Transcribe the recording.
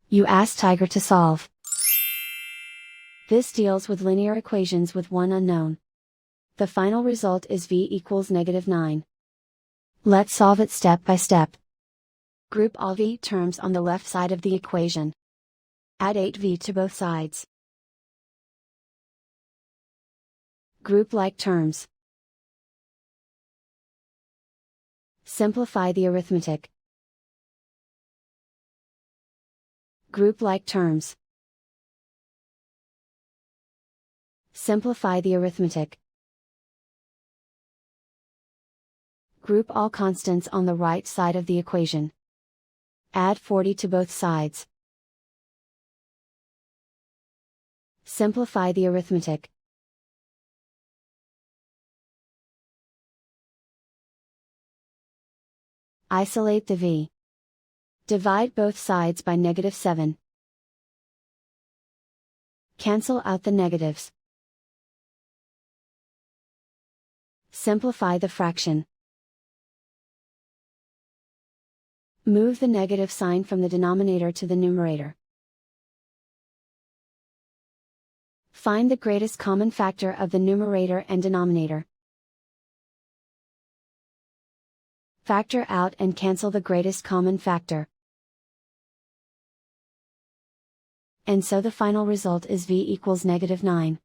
You ask Tiger to solve. This deals with linear equations with one unknown. The final result is v equals -9. Let's solve it step by step. Group all v terms on the left side of the equation. Add 8v to both sides. Group like terms. Simplify the arithmetic. Group like terms. Simplify the arithmetic. Group all constants on the right side of the equation. Add 40 to both sides. Simplify the arithmetic. Isolate the v. Divide both sides by -7. Cancel out the negatives. Simplify the fraction. Move the negative sign from the denominator to the numerator. Find the greatest common factor of the numerator and denominator. Factor out and cancel the greatest common factor. And so the final result is v equals -9.